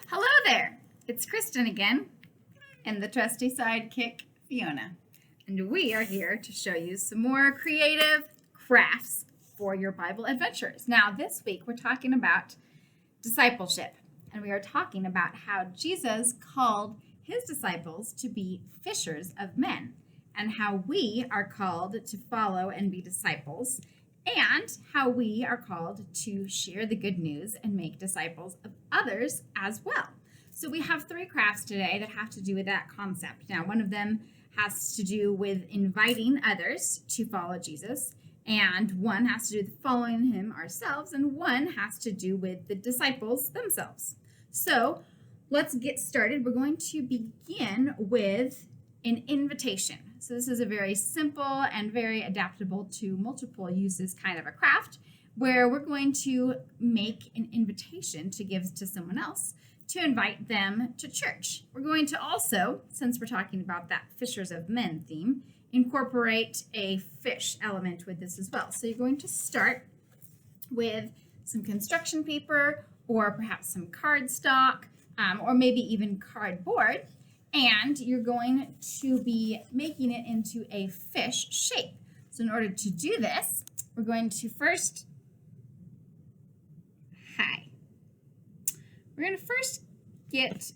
Hello there, it's Kristen again, and the trusty sidekick, Fiona. And we are here to show you some more creative crafts for your Bible adventures. Now, this week we're talking about discipleship, and we are talking about how Jesus called his disciples to be fishers of men, and how we are called to follow and be disciples, and how we are called to share the good news and make disciples of others as well. So we have three crafts today that have to do with that concept. Now, one of them has to do with inviting others to follow Jesus, and one has to do with following him ourselves, and one has to do with the disciples themselves. So let's get started. We're going to begin with an invitation. So this is a very simple and very adaptable to multiple uses kind of a craft where we're going to make an invitation to give to someone else to invite them to church. We're going to also, since we're talking about that Fishers of Men theme, incorporate a fish element with this as well. So you're going to start with some construction paper or perhaps some cardstock or maybe even cardboard. And you're going to be making it into a fish shape. So in order to do this, we're going to first, we're going to first get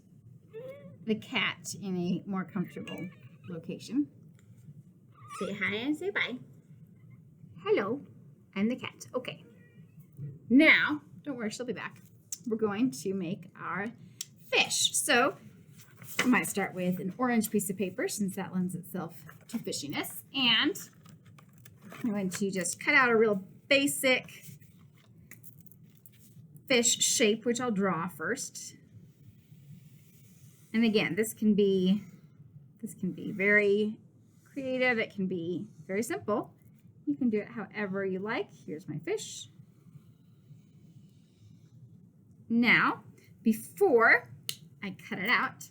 the cat in a more comfortable location. Say hi and say bye. Hello, I'm the cat. Okay. Now, don't worry, she'll be back. We're going to make our fish. So I might start with an orange piece of paper since that lends itself to fishiness. And I'm going to just cut out a real basic fish shape, which I'll draw first. And again, this can be very creative. It can be very simple. You can do it however you like. Here's my fish. Now, before I cut it out,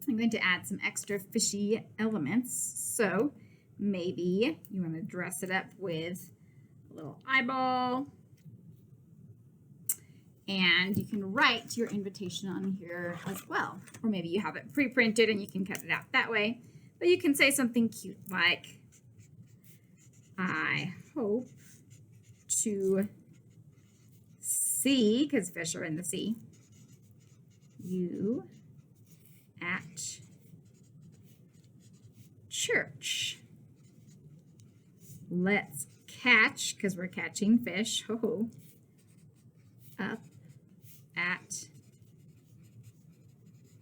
I'm going to add some extra fishy elements. So maybe you want to dress it up with a little eyeball. And you can write your invitation on here as well. Or maybe you have it pre-printed and you can cut it out that way. But you can say something cute like, I hope to see, because fish are in the sea, you at church. Let's catch, because we're catching fish, up at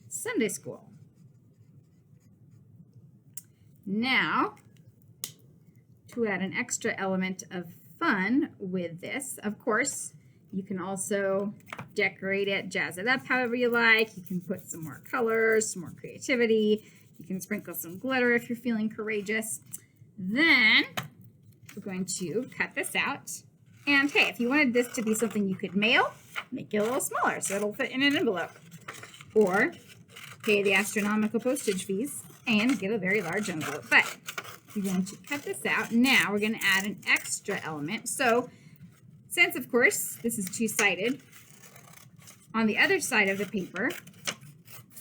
Sunday school. Now, to add an extra element of fun with this, of course, you can also decorate it, jazz it up however you like. You can put some more colors, some more creativity. You can sprinkle some glitter if you're feeling courageous. Then we're going to cut this out. And hey, if you wanted this to be something you could mail, make it a little smaller so it'll fit in an envelope. Or pay the astronomical postage fees and get a very large envelope. But we're going to cut this out. Now we're going to add an extra element. So since, of course, this is two-sided, on the other side of the paper,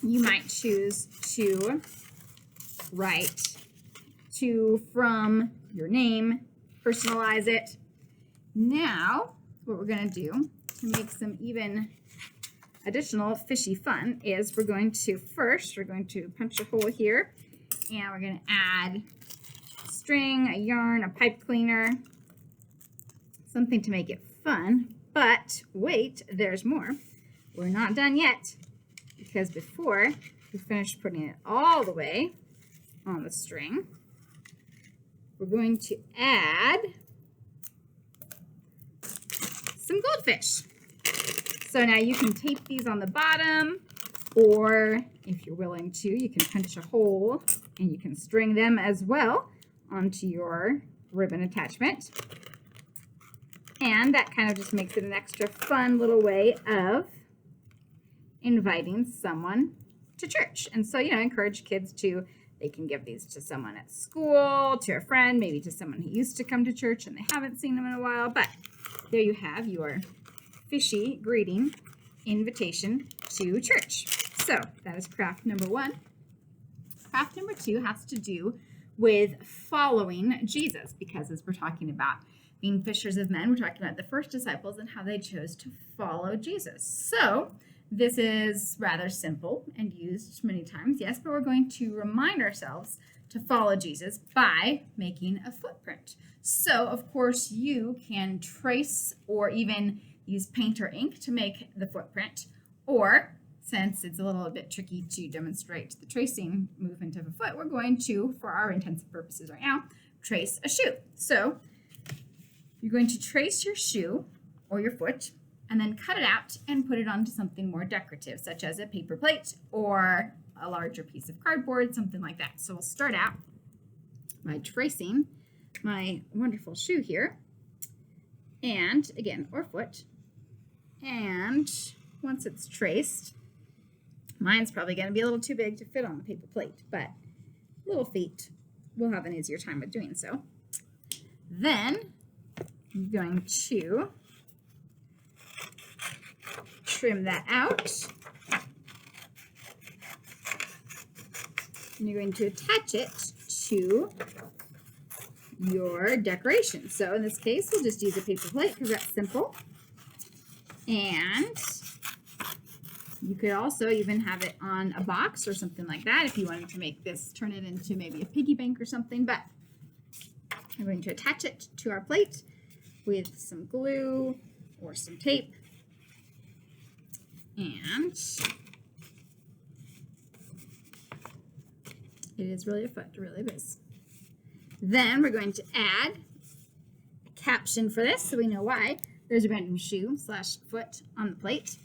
you might choose to write to, from, your name, personalize it. Now, what we're going to do to make some even additional fishy fun is we're going to punch a hole here, and we're going to add string, a yarn, a pipe cleaner, something to make it fun. But wait, there's more. We're not done yet, because before we finish putting it all the way on the string, we're going to add some goldfish. So now you can tape these on the bottom, or if you're willing to, you can punch a hole and you can string them as well onto your ribbon attachment. And that kind of just makes it an extra fun little way of inviting someone to church. And so, encourage kids to, they can give these to someone at school, to a friend, maybe to someone who used to come to church and they haven't seen them in a while. But there you have your fishy greeting invitation to church. So that is craft number 1. Craft number 2 has to do with following Jesus, because as we're talking about being fishers of men, we're talking about the first disciples and how they chose to follow Jesus. So this is rather simple and used many times, yes, but we're going to remind ourselves to follow Jesus by making a footprint. So, of course, you can trace or even use paint or ink to make the footprint, or since it's a little bit tricky to demonstrate the tracing movement of a foot, we're going to, for our intents and purposes right now, trace a shoe. So you're going to trace your shoe or your foot and then cut it out and put it onto something more decorative, such as a paper plate or a larger piece of cardboard, something like that. So we'll start out by tracing my wonderful shoe here, and again, or foot. And once it's traced, mine's probably going to be a little too big to fit on the paper plate, but little feet will have an easier time with doing so. Then I'm going to trim that out. And you're going to attach it to your decoration. So in this case, we'll just use a paper plate because that's simple. And you could also even have it on a box or something like that if you wanted to make this, turn it into maybe a piggy bank or something. But I'm going to attach it to our plate with some glue or some tape. And it is really a foot, it really is. Then we're going to add a caption for this so we know why. There's a random shoe / foot on the plate.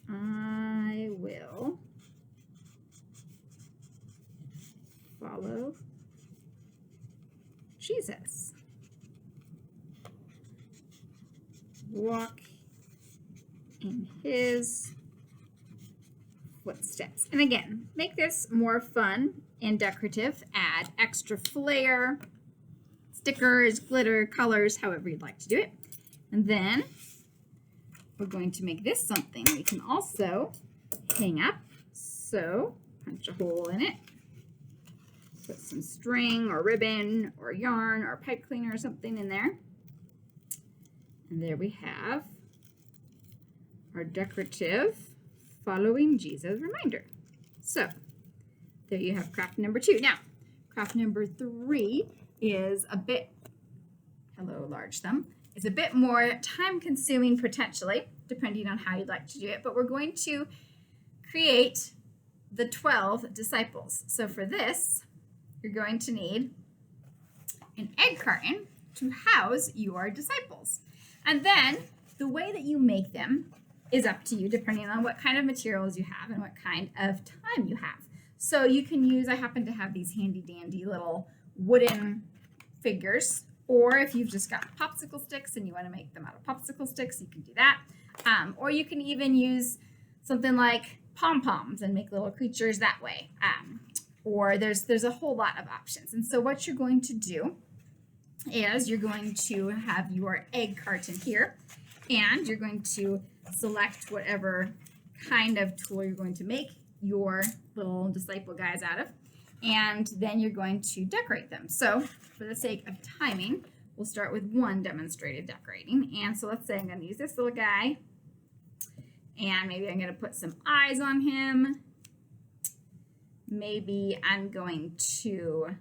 I will follow Jesus. Walk in his footsteps. And again, make this more fun and decorative. Add extra flair, stickers, glitter, colors, however you'd like to do it. And then we're going to make this something we can also hang up. So punch a hole in it. Put some string or ribbon or yarn or pipe cleaner or something in there. And there we have our decorative following Jesus reminder. So there you have craft number 2. Now, craft number 3 is a bit, hello large thumb, is a bit more time consuming potentially, depending on how you'd like to do it, but we're going to create the 12 disciples. So for this, you're going to need an egg carton to house your disciples. And then the way that you make them is up to you, depending on what kind of materials you have and what kind of time you have. So you can use, I happen to have these handy dandy little wooden figures, or if you've just got popsicle sticks and you want to make them out of popsicle sticks, you can do that. Or you can even use something like pom-poms and make little creatures that way. Or there's a whole lot of options. And so what you're going to do is you're going to have your egg carton here, and you're going to select whatever kind of tool you're going to make your little disciple guys out of, and then you're going to decorate them. So for the sake of timing, we'll start with one demonstrated decorating. And so let's say I'm going to use this little guy, and maybe I'm going to put some eyes on him. Maybe I'm going to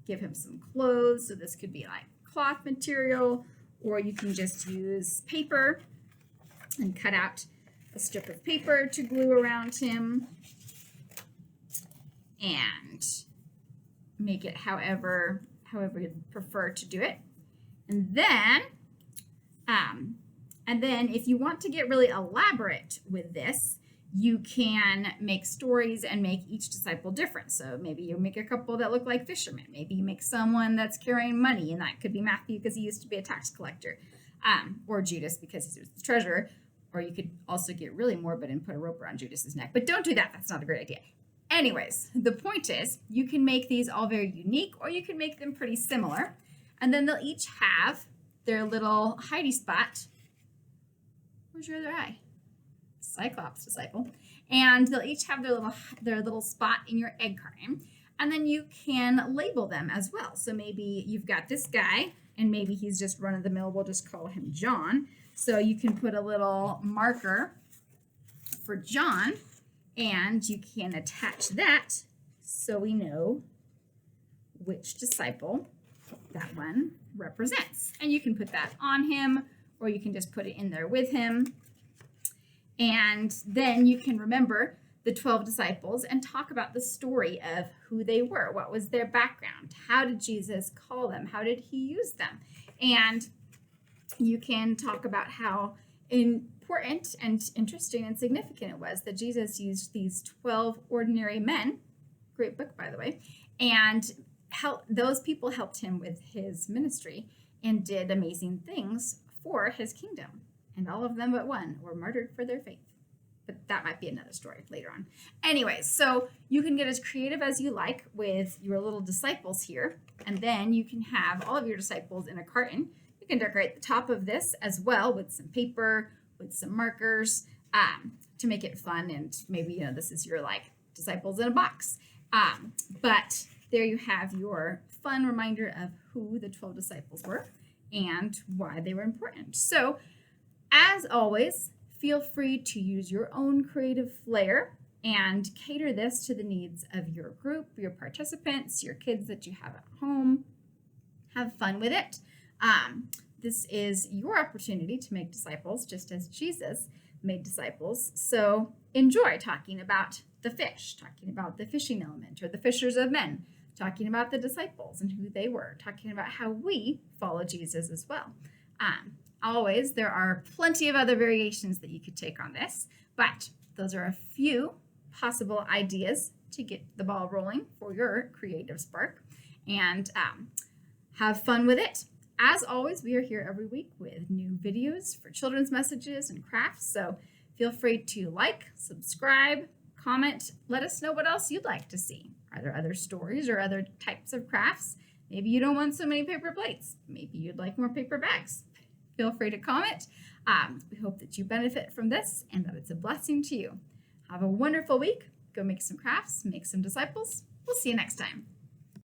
give him some clothes. So this could be like cloth material, or you can just use paper and cut out a strip of paper to glue around him and make it however you prefer to do it. And then if you want to get really elaborate with this, you can make stories and make each disciple different. So maybe you make a couple that look like fishermen. Maybe you make someone that's carrying money, and that could be Matthew because he used to be a tax collector, or Judas because he was the treasurer. Or you could also get really morbid and put a rope around Judas's neck. But don't do that. That's not a great idea. Anyways, the point is you can make these all very unique, or you can make them pretty similar. And then they'll each have their little hidey spot. where's your other eye? Cyclops disciple. And they'll each have their little spot in your egg carton. And then you can label them as well. So maybe you've got this guy, and maybe he's just run of the mill. We'll just call him John. So you can put a little marker for John, and you can attach that so we know which disciple that one represents. And you can put that on him, or you can just put it in there with him. And then you can remember the 12 disciples and talk about the story of who they were. What was their background? How did Jesus call them? How did he use them? And you can talk about how important and interesting and significant it was that Jesus used these 12 ordinary men, great book, by the way, and those people helped him with his ministry and did amazing things for his kingdom. And all of them but one were martyred for their faith. But that might be another story later on. Anyways, so you can get as creative as you like with your little disciples here. And then you can have all of your disciples in a carton. You can decorate the top of this as well with some paper, with some markers, to make it fun. And maybe, this is your disciples in a box. But there you have your fun reminder of who the 12 disciples were and why they were important. So as always, feel free to use your own creative flair and cater this to the needs of your group, your participants, your kids that you have at home. Have fun with it. This is your opportunity to make disciples just as Jesus made disciples. So enjoy talking about the fish, talking about the fishing element or the fishers of men, talking about the disciples and who they were, talking about how we follow Jesus as well. Always, there are plenty of other variations that you could take on this, but those are a few possible ideas to get the ball rolling for your creative spark, and have fun with it. As always, we are here every week with new videos for children's messages and crafts, so feel free to subscribe, comment, let us know what else you'd like to see. Are there other stories or other types of crafts? Maybe you don't want so many paper plates. Maybe you'd like more paper bags. Feel free to comment. We hope that you benefit from this and that it's a blessing to you. Have a wonderful week. Go make some crafts, make some disciples. We'll see you next time.